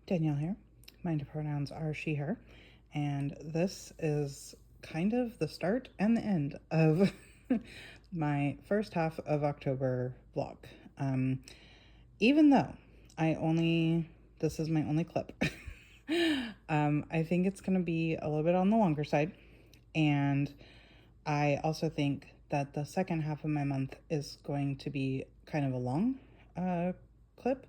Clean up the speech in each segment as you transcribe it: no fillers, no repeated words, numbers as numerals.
Danielle here. My pronouns are she, her. And this is kind of the start and the end of my first half of October vlog. Um, Even though this is my only clip, I think it's going to be a little bit on the longer side. And I also think that the second half of my month is going to be kind of a long clip.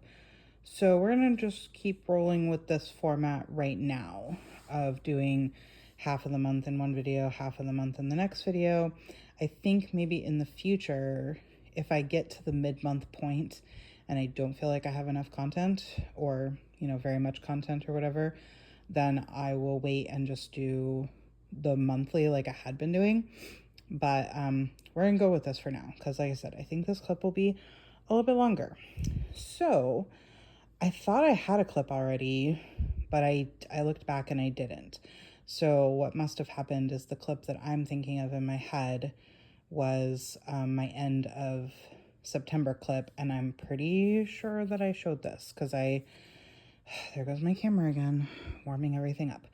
So we're going to just keep rolling with this format right now of doing half of the month in one video, half of the month in the next video. I think maybe in the future, if I get to the mid-month point and I don't feel like I have enough content or, very much content or whatever, then I will wait and just do the monthly like I had been doing. But we're going to go with this for now because, like I said, I think this clip will be a little bit longer. So I thought I had a clip already, but I looked back and I didn't. So what must have happened is the clip that I'm thinking of in my head was my end of September clip, and I'm pretty sure that I showed this because there goes my camera again, warming everything up.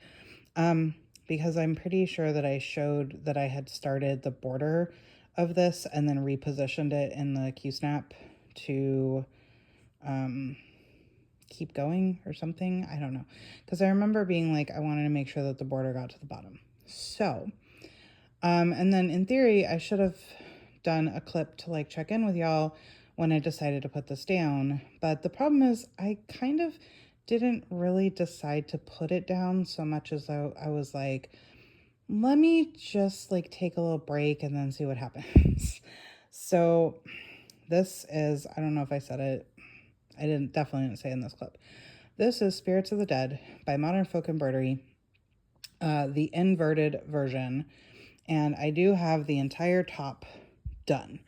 Because I'm pretty sure that I showed that I had started the border of this and then repositioned it in the Q-snap to keep going or something. I don't know. Because I remember being like, I wanted to make sure that the border got to the bottom. So, and then in theory, I should have done a clip to like check in with y'all when I decided to put this down. But the problem is I kind of didn't really decide to put it down so much as I was like, let me just like take a little break and then see what happens. So this is, I don't know if I said it. I definitely didn't say in this clip. This is Spirits of the Dead by Modern Folk Embroidery, the inverted version. And I do have the entire top done.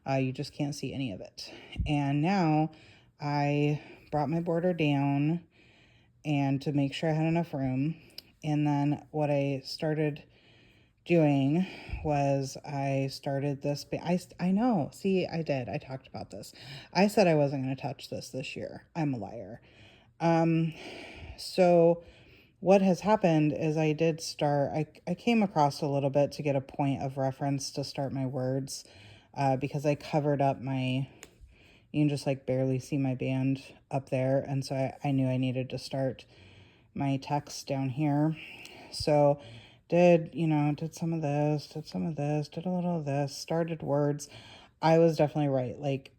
You just can't see any of it. And now I brought my border down and to make sure I had enough room. And then what I started doing was I started this. I know. See, I did. I talked about this. I said I wasn't going to touch this year. I'm a liar. So what has happened is I did start, I came across a little bit to get a point of reference to start my words because I covered up you can just like barely see my band up there. And so I knew I needed to start my text down here. So did some of this, did a little of this, started words. I was definitely right. Like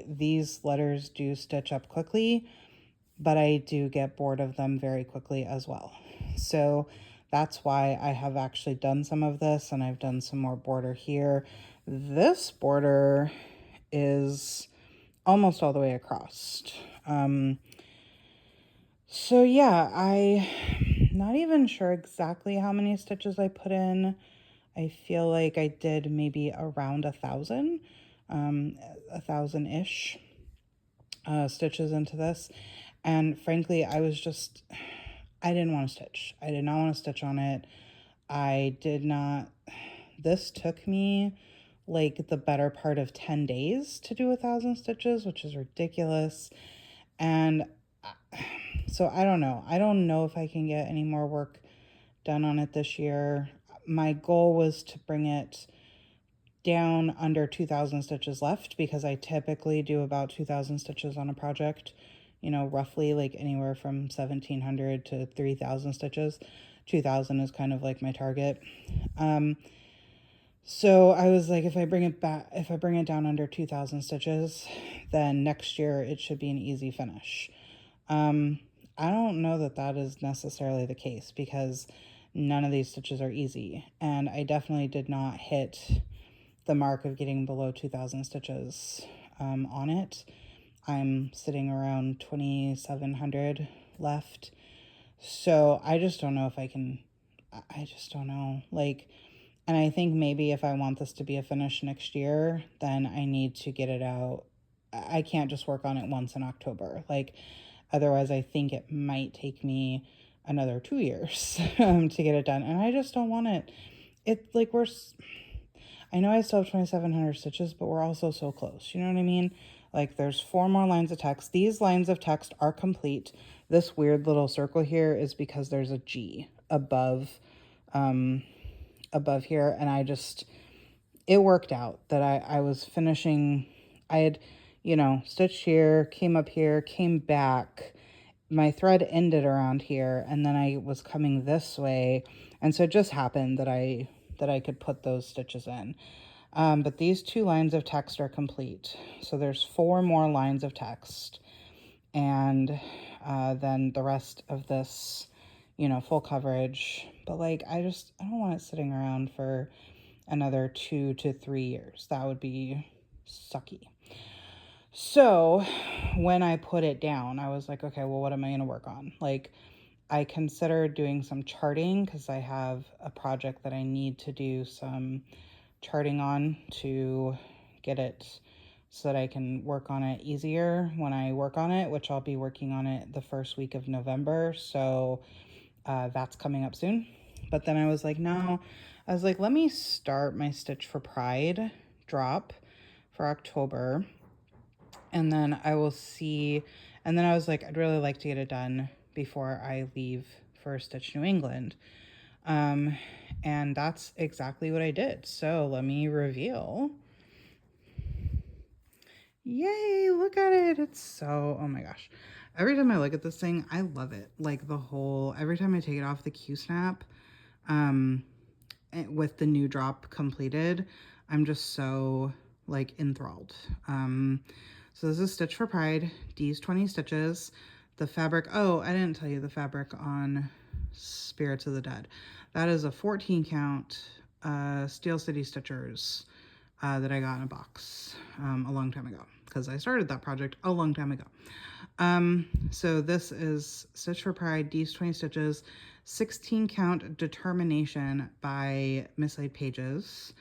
these letters do stitch up quickly, but I do get bored of them very quickly as well. So that's why I have actually done some of this and I've done some more border here. This border is almost all the way across. So yeah, I'm not even sure exactly how many stitches I put in. I feel like I did maybe around 1,000, 1,000-ish stitches into this. And frankly, I didn't want to stitch. I did not want to stitch on it. This took me like the better part of 10 days to do 1,000 stitches, which is ridiculous. And so I don't know. I don't know if I can get any more work done on it this year. My goal was to bring it down under 2,000 stitches left because I typically do about 2,000 stitches on a project, roughly like anywhere from 1,700 to 3,000 stitches. 2,000 is kind of like my target. So I was like, if I bring it down under 2,000 stitches, then next year it should be an easy finish. I don't know that that is necessarily the case because none of these stitches are easy. And I definitely did not hit the mark of getting below 2,000 stitches on it. I'm sitting around 2,700 left. So I just don't know if I can, I just don't know. And I think maybe if I want this to be a finish next year, then I need to get it out. I can't just work on it once in October. Otherwise I think it might take me another 2 years to get it done. And I just don't want it. I know I still have 2,700 stitches, but we're also so close. You know what I mean? Like there's 4 more lines of text. These lines of text are complete. This weird little circle here is because there's a G above here, and it worked out that I was finishing. I had, stitched here, came up here, came back. My thread ended around here, and then I was coming this way, and so it just happened that I could put those stitches in. But these 2 lines of text are complete. So there's 4 more lines of text, and then the rest of this, full coverage. But like, I don't want it sitting around for another 2 to 3 years. That would be sucky. So when I put it down, I was like, okay, well, what am I going to work on? Like, I considered doing some charting because I have a project that I need to do some charting on to get it so that I can work on it easier when I work on it, which I'll be working on it the first week of November. So that's coming up soon. But then I was like, no, I was like, let me start my Stitch for Pride drop for October. And then I will see. And then I was like, I'd really like to get it done before I leave for Stitch New England. And that's exactly what I did. So let me reveal. Yay, look at it. It's so, oh my gosh. Every time I look at this thing, I love it. Like every time I take it off the Q-snap, with the new drop completed, I'm just so like enthralled. So this is Stitch for Pride, D's 20 stitches. The fabric, oh, I didn't tell you the fabric on Spirits of the Dead. That is a 14 count Steel City Stitchers that I got in a box a long time ago, because I started that project a long time ago. So this is Stitch for Pride, D's 20 stitches, 16 count Determination by Mislaid Pages.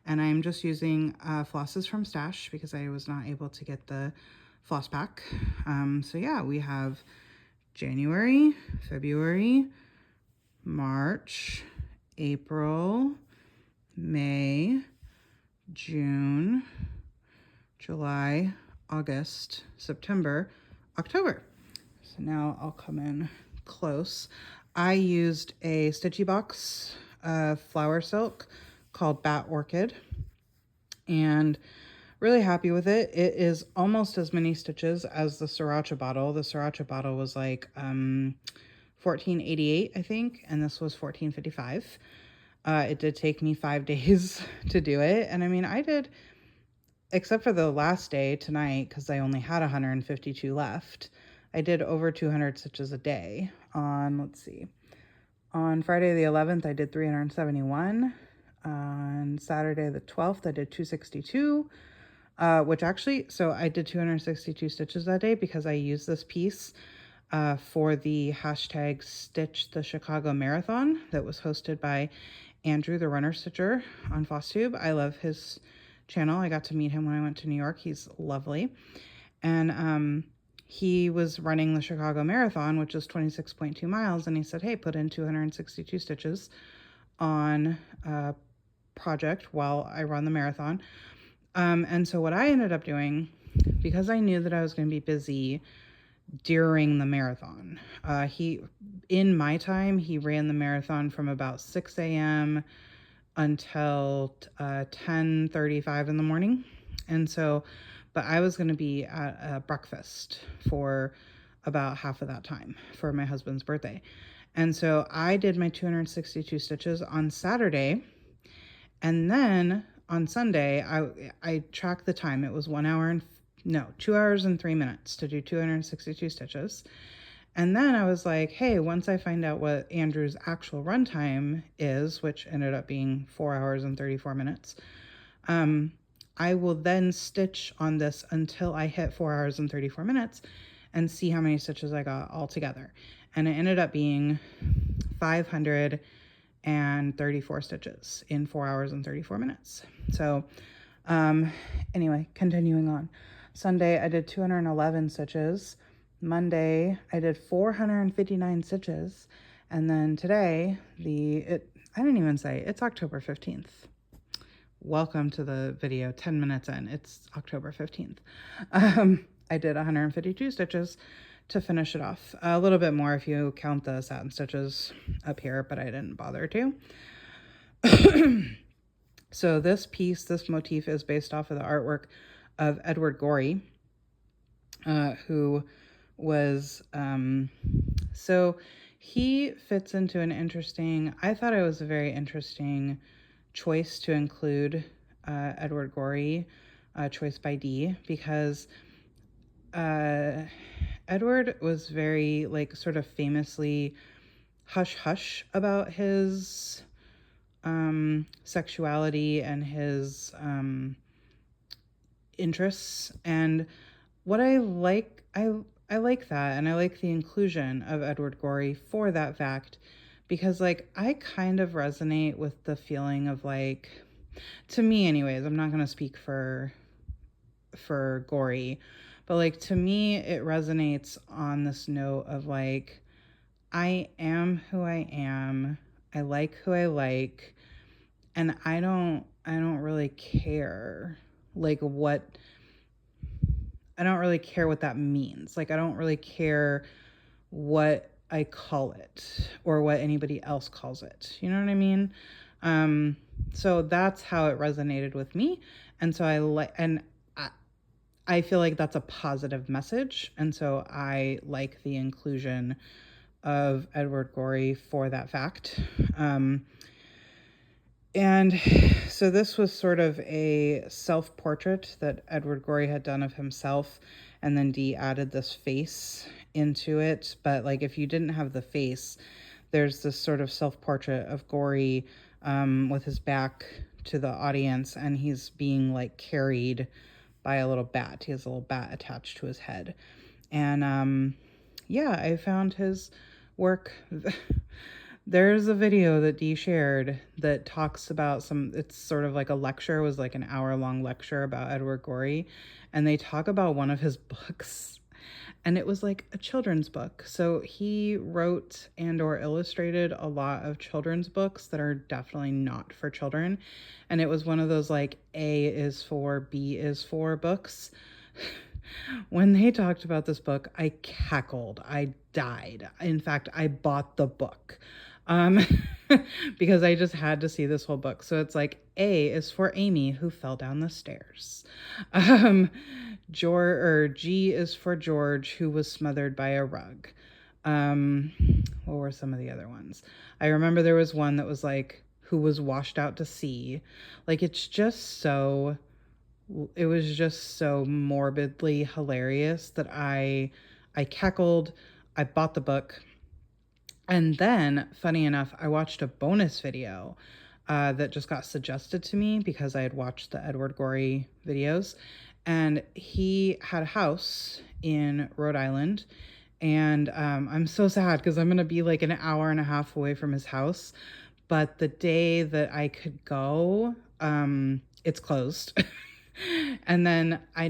And I'm just using flosses from Stash because I was not able to get the floss pack. So yeah, we have January, February, March, April, May, June, July, August, September, October. So now I'll come in close. I used a Stitchy Box flower silk called Bat Orchid, and really happy with it. It is almost as many stitches as the Sriracha bottle. The Sriracha bottle was like $14.88, I think, and this was $14.55. It did take me 5 days to do it, and I mean, I did, except for the last day tonight, because I only had 152 left, I did over 200 stitches a day on, let's see, on Friday the 11th, I did 371. On Saturday the 12th, I did 262, which actually, so I did 262 stitches that day because I used this piece for the hashtag Stitch the Chicago Marathon that was hosted by Andrew, the runner stitcher on Flosstube. I love his channel. I got to meet him when I went to New York. He's lovely. And he was running the Chicago Marathon, which is 26.2 miles. And he said, hey, put in 262 stitches on a project while I run the marathon. And so what I ended up doing, because I knew that I was going to be busy during the marathon, in my time, he ran the marathon from about 6 a.m. until 10:35 in the morning. And so, but I was going to be at breakfast for about half of that time for my husband's birthday. And so I did my 262 stitches on Saturday. And then on Sunday, I tracked the time. It was 2 hours and 3 minutes to do 262 stitches. And then I was like, hey, once I find out what Andrew's actual run time is, which ended up being 4 hours and 34 minutes, I will then stitch on this until I hit 4 hours and 34 minutes and see how many stitches I got all together. And it ended up being 534 stitches in 4 hours and 34 minutes. So anyway, continuing on. Sunday, I did 211 stitches. Monday, I did 459 stitches. And then today, I didn't even say, it's October 15th. welcome to the video 10 minutes in. It's October 15th. I did 152 stitches to finish it off. A little bit more if you count the satin stitches up here, but I didn't bother to. So this motif is based off of the artwork of Edward Gorey, who was, so he fits into an interesting, I thought it was a very interesting choice to include Edward Gorey, choice by Dee, because Edward was very, like, sort of famously hush-hush about his sexuality and his interests. And what I like that, and I like the inclusion of Edward Gorey for that fact, because, like, I kind of resonate with the feeling of, like, to me anyways, I'm not going to speak for Gorey, but, like, to me it resonates on this note of, like, I am who I am, I like who I like, and I don't really care, like, I don't really care what that means. Like, I don't really care what I call it or what anybody else calls it. You know what I mean? So that's how it resonated with me. And so I feel like that's a positive message. And so I like the inclusion of Edward Gorey for that fact. And so this was sort of a self-portrait that Edward Gorey had done of himself, and then Dee added this face into it. But, like, if you didn't have the face, there's this sort of self-portrait of Gorey with his back to the audience, and he's being, like, carried by a little bat. He has a little bat attached to his head. And yeah, I found his work. There's a video that Dee shared that talks about it's sort of like a lecture. It was like an hour-long lecture about Edward Gorey, and they talk about one of his books, and it was like a children's book. So he wrote and or illustrated a lot of children's books that are definitely not for children, and it was one of those, like, A is for, B is for books. When they talked about this book, I cackled. I died. In fact, I bought the book because I just had to see this whole book. So it's like, A is for Amy, who fell down the stairs. G is for George, who was smothered by a rug. What were some of the other ones? I remember there was one that was like, who was washed out to sea. Like, it was just so morbidly hilarious that I cackled. I bought the book. And then, funny enough, I watched a bonus video that just got suggested to me because I had watched the Edward Gorey videos. And he had a house in Rhode Island. And I'm so sad because I'm going to be like an hour and a half away from his house. But the day that I could go, it's closed. And then I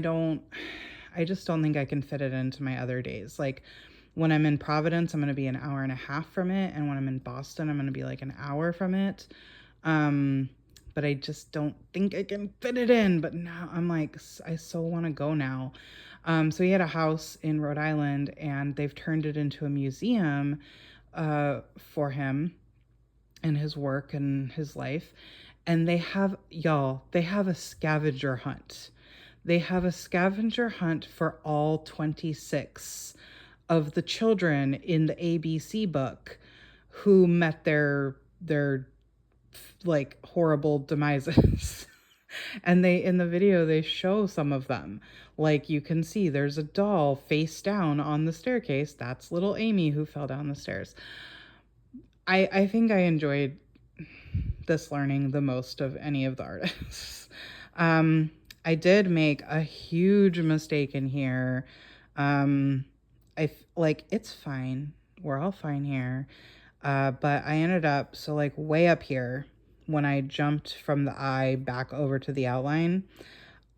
just don't think I can fit it into my other days. Like, when I'm in Providence, I'm going to be an hour and a half from it. And when I'm in Boston, I'm going to be like an hour from it. But I just don't think I can fit it in. But now I'm like, I so want to go now. So he had a house in Rhode Island, and they've turned it into a museum for him and his work and his life. And they have a scavenger hunt. They have a scavenger hunt for all 26 of the children in the ABC book who met their like horrible demises. And in the video, they show some of them. Like, you can see there's a doll face down on the staircase. That's little Amy who fell down the stairs. I think I enjoyed this learning the most of any of the artists. I did make a huge mistake in here. It's fine. We're all fine here. But I ended up, so, like, way up here, when I jumped from the eye back over to the outline,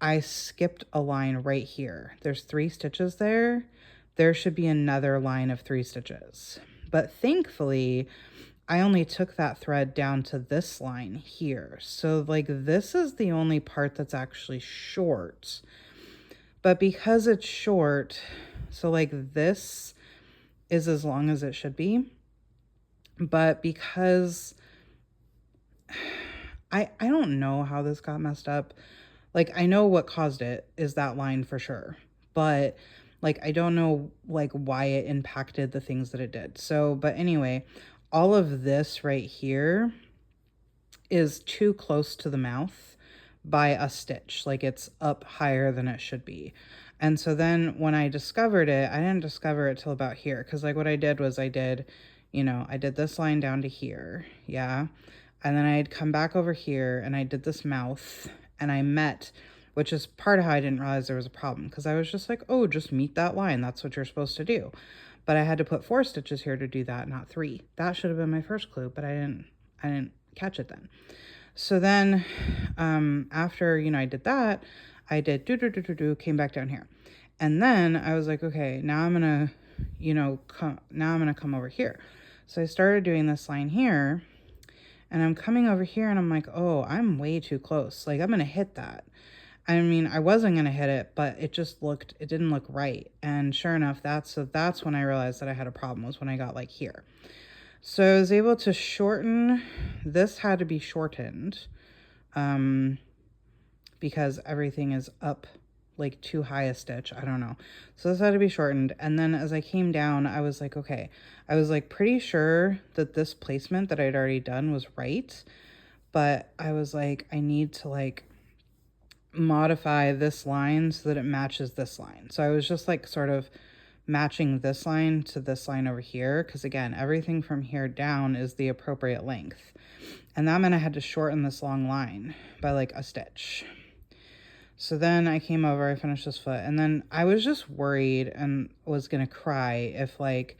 I skipped a line right here. There's 3 stitches there. There should be another line of 3 stitches. But thankfully, I only took that thread down to this line here. So like this is the only part that's actually short. But because it's short, so like this is as long as it should be. But because I don't know how this got messed up. Like I know what caused it is that line for sure. But like I don't know like why it impacted the things that it did. So, but anyway, all of this right here is too close to the mouth by a stitch. Like it's up higher than it should be. And so then when I discovered it, I didn't discover it till about here. Cause like what I did was I did this line down to here. Yeah. And then I'd come back over here and I did this mouth and I met, which is part of how I didn't realize there was a problem. Cause I was just like, oh, just meet that line. That's what you're supposed to do. But I had to put 4 stitches here to do that, not 3. That should have been my first clue, but I didn't catch it then. So then after, I did that, I did came back down here. And then I was like, okay, now I'm going to come over here. So I started doing this line here and I'm coming over here and I'm like, oh, I'm way too close. Like I'm going to hit that. I mean, I wasn't going to hit it, but it didn't look right. And sure enough, that's when I realized that I had a problem, was when I got like here. So I was able to shorten, this had to be shortened because everything is up like too high a stitch. I don't know. So this had to be shortened. And then as I came down, I was like, okay, I was like pretty sure that this placement that I'd already done was right. But I was like, I need to like modify this line so that it matches this line. So I was just like sort of matching this line to this line over here, because again, everything from here down is the appropriate length. And that meant I had to shorten this long line by like a stitch. So then I came over, I finished this foot, and then I was just worried and was gonna cry if like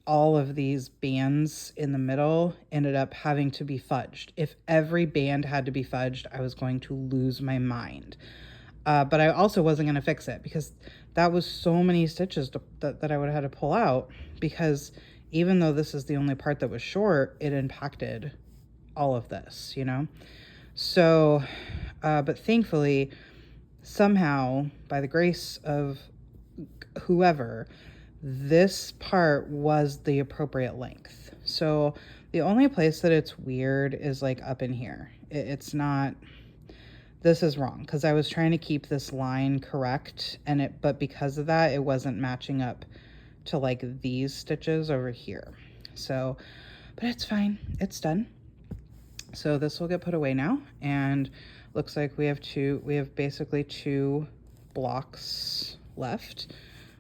all of these bands in the middle ended up having to be fudged. If every band had to be fudged, I was going to lose my mind. But I also wasn't going to fix it because that was so many stitches that I would have had to pull out, because even though this is the only part that was short, it impacted all of this, So, but thankfully, somehow, by the grace of whoever, this part was the appropriate length. So the only place that it's weird is like up in here. It's not, this is wrong because I was trying to keep this line correct, but because of that, it wasn't matching up to like these stitches over here. So, but it's fine. It's done. So this will get put away now, and looks like we have basically 2 blocks left.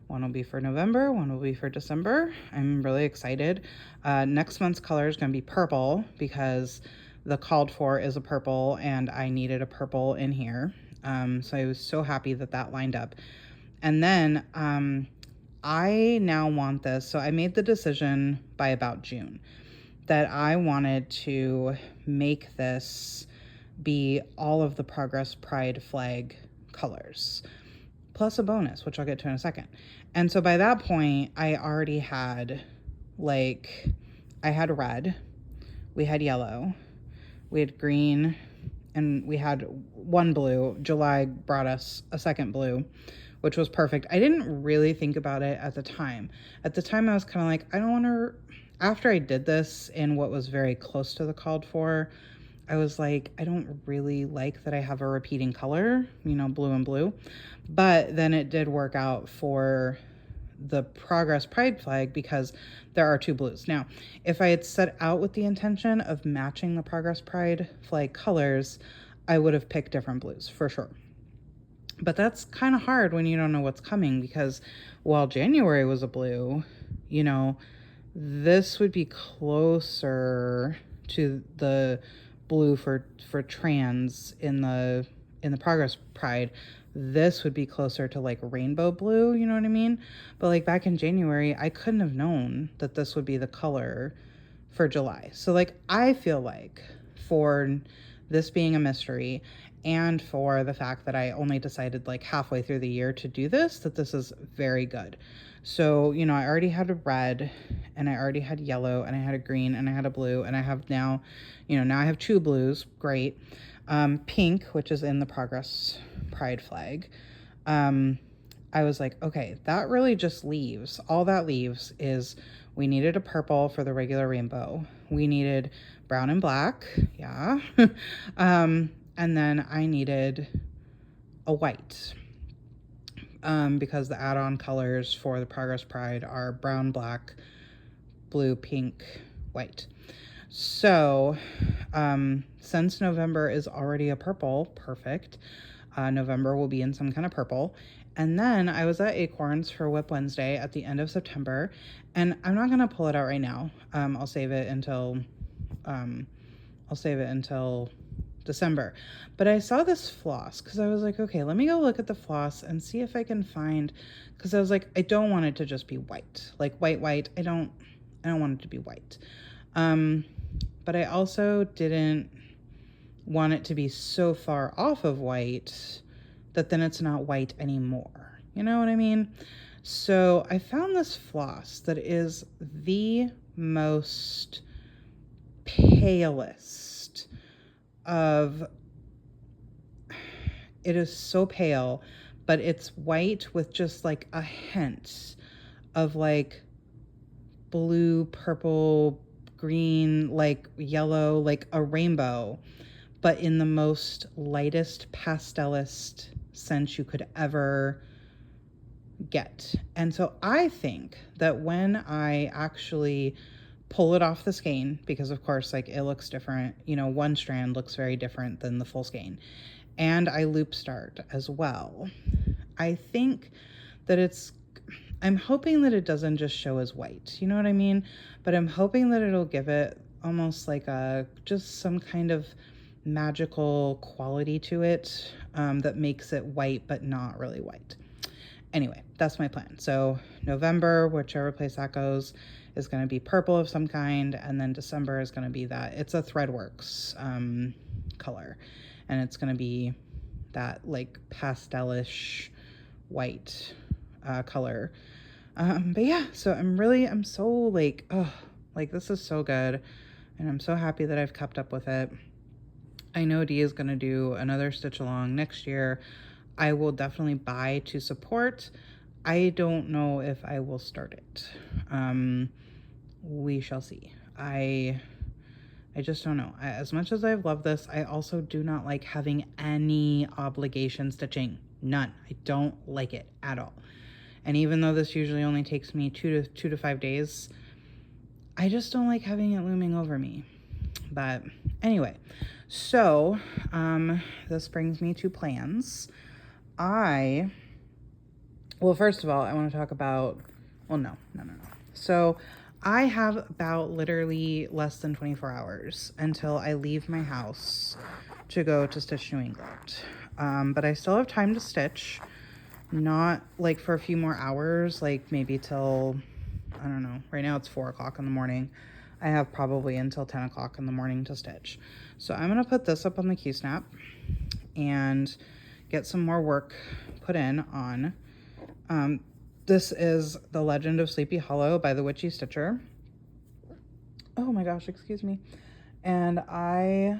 One will be for November, one will be for December. I'm really excited. Next month's color is going to be purple because the called for is a purple and I needed a purple in here. So I was so happy that lined up. And then I now want this. So I made the decision by about June that I wanted to make this be all of the Progress Pride flag colors, plus a bonus, which I'll get to in a second. And so by that point, I already had I had red, we had yellow, we had green, and we had 1 blue. July brought us a 2nd blue, which was perfect. I didn't really think about it at the time. At the time, I was kind of like, I don't want to, after I did this in what was very close to the called for, I was like, I don't really like that I have a repeating color, blue and blue. But then it did work out for the Progress Pride flag because there are 2 blues. Now, if I had set out with the intention of matching the Progress Pride flag colors, I would have picked different blues for sure. But that's kind of hard when you don't know what's coming, because while January was a blue, this would be closer to the blue for trans in the Progress Pride. This would be closer to like rainbow blue, you know what I mean? But like back in January, I couldn't have known that this would be the color for July. So like I feel like for this being a mystery and for the fact that I only decided like halfway through the year to do this, that this is very good. So, you know, I already had a red, and I already had yellow, and I had a green, and I had a blue, and I have now, you know, now I have 2 blues. Great. Pink, which is in the Progress Pride flag. I was like, okay, that really just leaves. All that leaves is we needed a purple for the regular rainbow. We needed brown and black. Yeah. And then I needed a white. Because the add-on colors for the Progress Pride are brown, black, blue, pink, white. So, since November is already a purple, perfect. November will be in some kind of purple. And then I was at Acorns for Whip Wednesday at the end of September, and I'm not gonna pull it out right now. I'll save it until December. But I saw this floss because I was like, okay, let me go look at the floss and see if I can find, because I was like, I don't want it to just be white, like white. I don't want it to be white. But I also didn't want it to be so far off of white that then it's not white anymore. You know what I mean? So I found this floss that is the most palest of, it is so pale, but it's white with just like a hint of like blue, purple, green, like yellow, like a rainbow, but in the most lightest pastelist sense you could ever get. And so I think that when I actually pull it off the skein, because of course, like it looks different, you know, one strand looks very different than the full skein, and I loop start as well, I think that I'm hoping that it doesn't just show as white, you know what I mean? But I'm hoping that it'll give it almost like just some kind of magical quality to it, that makes it white, but not really white. Anyway, that's my plan. So November, whichever place that goes, is going to be purple of some kind. And then December is going to be that. It's a Threadworks color. And it's going to be that like pastelish white color. But yeah, so I'm so like, oh, like this is so good. And I'm so happy that I've kept up with it. I know Dee is going to do another stitch along next year. I will definitely buy to support. I don't know if I will start it. We shall see. I just don't know. As much as I've loved this, I also do not like having any obligation stitching. None. I don't like it at all. And even though this usually only takes me 2 to 5 days, I just don't like having it looming over me. But anyway, so this brings me to plans. Well, first of all, I want to talk about, well, no. So I have about literally less than 24 hours until I leave my house to go to Stitch New England. But I still have time to stitch, not like for a few more hours, like maybe till, I don't know, right now it's 4 o'clock in the morning. I have probably until 10 o'clock in the morning to stitch. So I'm going to put this up on the Q-snap and get some more work put in on. This is The Legend of Sleepy Hollow by the Witchy Stitcher. Oh my gosh, excuse me. And I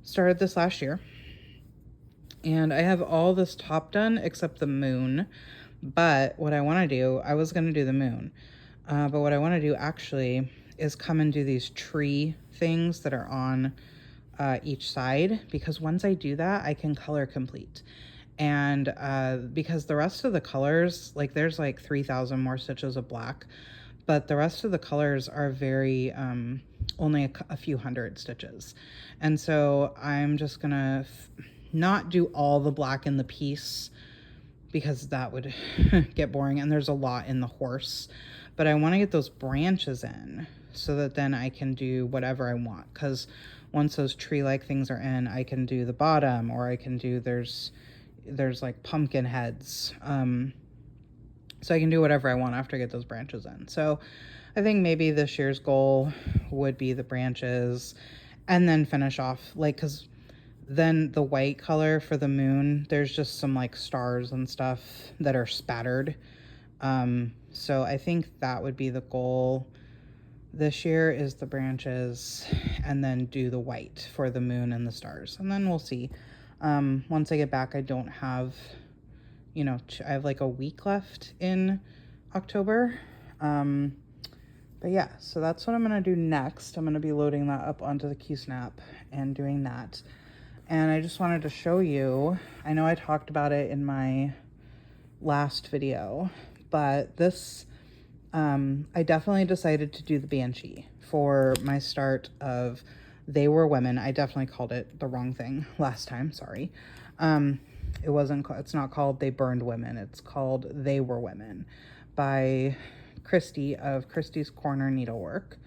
started this last year. And I have all this top done except the moon. But what I want to do, I was going to do the moon. But what I want to do actually is come and do these tree things that are on each side, because once I do that, I can color complete. And because the rest of the colors, like there's like 3,000 more stitches of black, but the rest of the colors are very, only a few hundred stitches. And so I'm just gonna not do all the black in the piece, because that would get boring, and there's a lot in the horse. But I want to get those branches in so that then I can do whatever I want, because once those tree-like things are in, I can do the bottom, or I can do, there's like pumpkin heads. So I can do whatever I want after I get those branches in. So I think maybe this year's goal would be the branches, and then finish off, like, because Then the white color for the moon, there's just some like stars and stuff that are spattered. So I think that would be the goal this year, is the branches, and then do the white for the moon and the stars. And then we'll see. Once I get back, I don't have, I have like a week left in October. But yeah, so that's what I'm going to do next. I'm going to be loading that up onto the QSnap and doing that. And I just wanted to show you, I know I talked about it in my last video, but this, I definitely decided to do the Banshee for my start of They Were Women. I definitely called it the wrong thing last time, sorry. It's not called They Burned Women, it's called They Were Women by Christy of Christy's Corner Needlework.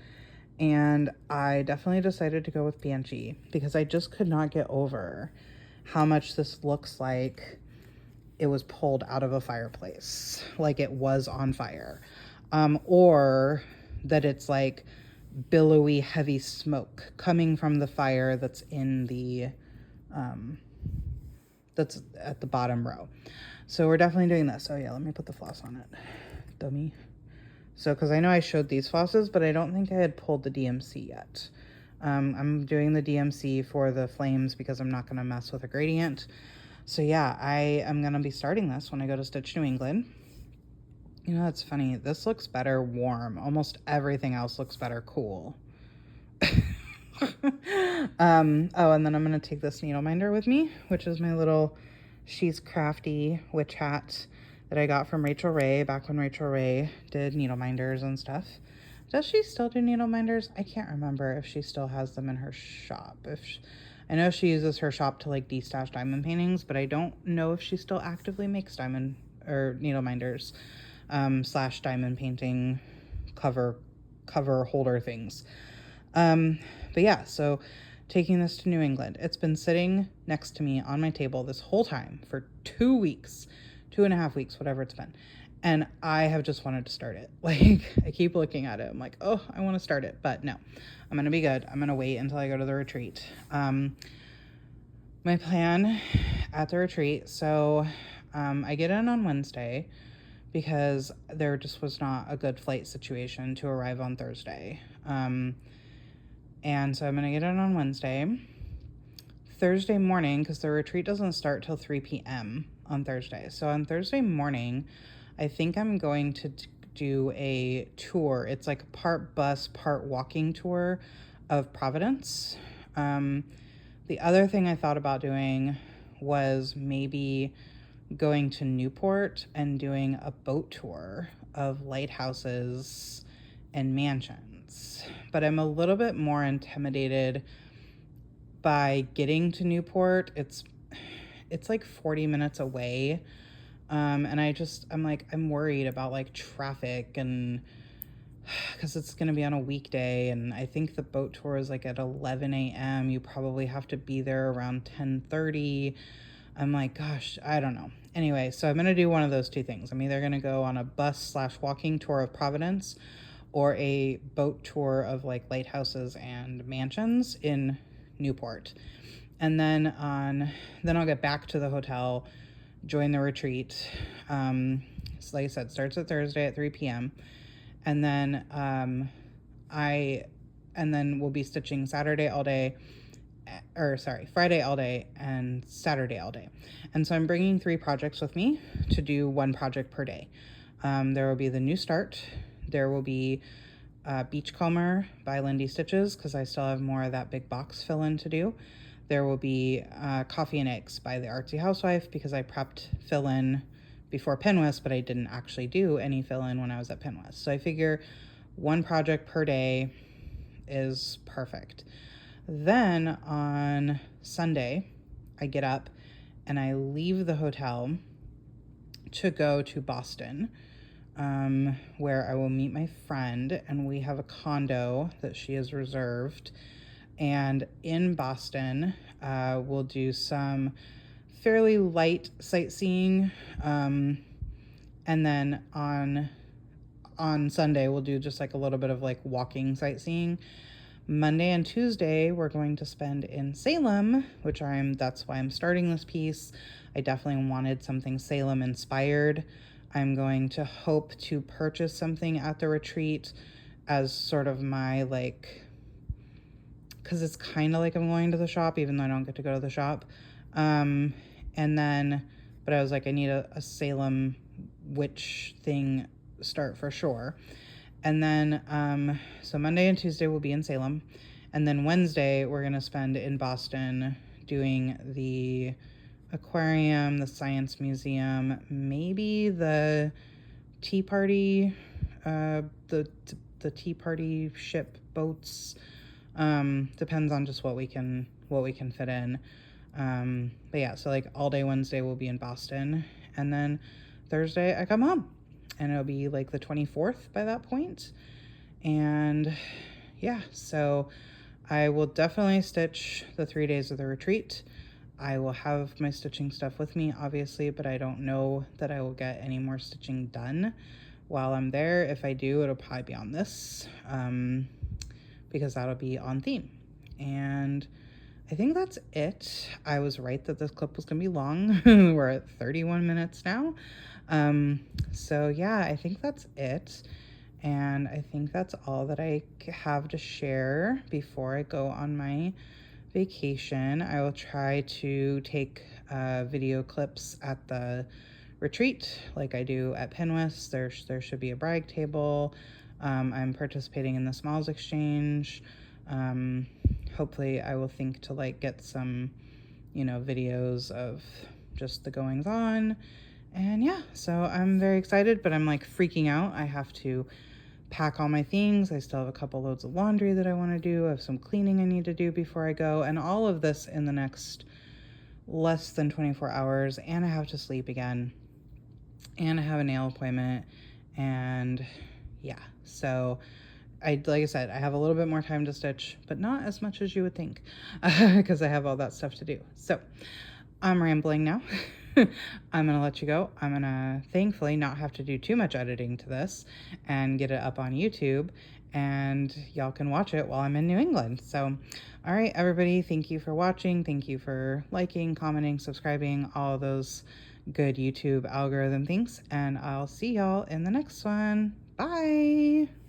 And I definitely decided to go with Banshee because I just could not get over how much this looks like it was pulled out of a fireplace, like it was on fire, or that it's like billowy, heavy smoke coming from the fire that's in the, that's at the bottom row. So we're definitely doing this. Oh yeah, let me put the floss on it, dummy. So, because I know I showed these flosses, but I don't think I had pulled the DMC yet. I'm doing the DMC for the flames because I'm not going to mess with a gradient. So yeah, I am going to be starting this when I go to Stitch New England. You know, it's funny. This looks better warm. Almost everything else looks better cool. Oh, and then I'm going to take this needle minder with me, which is my little She's Crafty witch hat that I got from Rachel Ray back when Rachel Ray did needle minders and stuff. Does she still do needle minders? I can't remember if she still has them in her shop. I know she uses her shop to like de-stash diamond paintings, but I don't know if she still actively makes diamond or needle minders / diamond painting cover holder things. But yeah, so taking this to New England. It's been sitting next to me on my table this whole time for 2 weeks. 2.5 weeks, whatever it's been. And I have just wanted to start it. Like, I keep looking at it. I'm like, oh, I want to start it. But no, I'm going to be good. I'm going to wait until I go to the retreat. My plan at the retreat. So I get in on Wednesday because there just was not a good flight situation to arrive on Thursday. And so I'm going to get in on Wednesday. Thursday morning, because the retreat doesn't start till 3 p.m. on Thursday. So on Thursday morning, I think I'm going to do a tour. It's like a part bus, part walking tour of Providence. The other thing I thought about doing was maybe going to Newport and doing a boat tour of lighthouses and mansions. But I'm a little bit more intimidated by getting to Newport. It's like 40 minutes away. And I'm worried about like traffic, and because it's going to be on a weekday, and I think the boat tour is like at 11 a.m. You probably have to be there around 10:30. I'm like, gosh, I don't know. Anyway, so I'm going to do one of those two things. I'm either going to go on a bus / walking tour of Providence or a boat tour of like lighthouses and mansions in Newport. And then I'll get back to the hotel, join the retreat. So like I said, starts at Thursday at 3 p.m. And then we'll be stitching Friday all day and Saturday all day. And so I'm bringing 3 projects with me to do 1 project per day. There will be the New Start. There will be Beachcomber by Lindy Stitches, because I still have more of that big box fill-in to do. There will be Coffee and Eggs by the Artsy Housewife, because I prepped fill-in before Pinwest, but I didn't actually do any fill-in when I was at Pinwest. So I figure 1 project per day is perfect. Then on Sunday, I get up and I leave the hotel to go to Boston, where I will meet my friend, and we have a condo that she has reserved. And in Boston, we'll do some fairly light sightseeing, and then on Sunday we'll do just like a little bit of like walking sightseeing. Monday and Tuesday we're going to spend in Salem, that's why I'm starting this piece. I definitely wanted something Salem inspired. I'm going to hope to purchase something at the retreat as sort of my because it's kind of like I'm going to the shop, even though I don't get to go to the shop. And then, but I was like, I need a Salem witch thing start for sure. And then, so Monday and Tuesday will be in Salem. And then Wednesday, we're going to spend in Boston doing the aquarium, the science museum, maybe the tea party, the tea party ship boats. Depends on just what we can fit in. But yeah, so like all day Wednesday we'll be in Boston, and then Thursday I come home, and it'll be like the 24th by that point. And yeah, so I will definitely stitch the 3 days of the retreat. I will have my stitching stuff with me, obviously, but I don't know that I will get any more stitching done while I'm there. If I do, it'll probably be on this, because that'll be on theme. And I think that's it. I was right that this clip was gonna be long. We're at 31 minutes now. So yeah, I think that's it. And I think that's all that I have to share before I go on my vacation. I will try to take video clips at the retreat like I do at Pinwist. There should be a brag table. I'm participating in the Smalls Exchange. Hopefully I will think to like get some, videos of just the goings on. And yeah, so I'm very excited, but I'm like freaking out. I have to pack all my things. I still have a couple loads of laundry that I want to do. I have some cleaning I need to do before I go, and all of this in the next less than 24 hours. And I have to sleep again, and I have a nail appointment, and yeah, so like I said, I have a little bit more time to stitch, but not as much as you would think, because I have all that stuff to do. So I'm rambling now. I'm gonna let you go. I'm gonna thankfully not have to do too much editing to this and get it up on YouTube, and y'all can watch it while I'm in New England. So all right, everybody, thank you for watching. Thank you for liking, commenting, subscribing, all those good YouTube algorithm things, and I'll see y'all in the next one. Bye.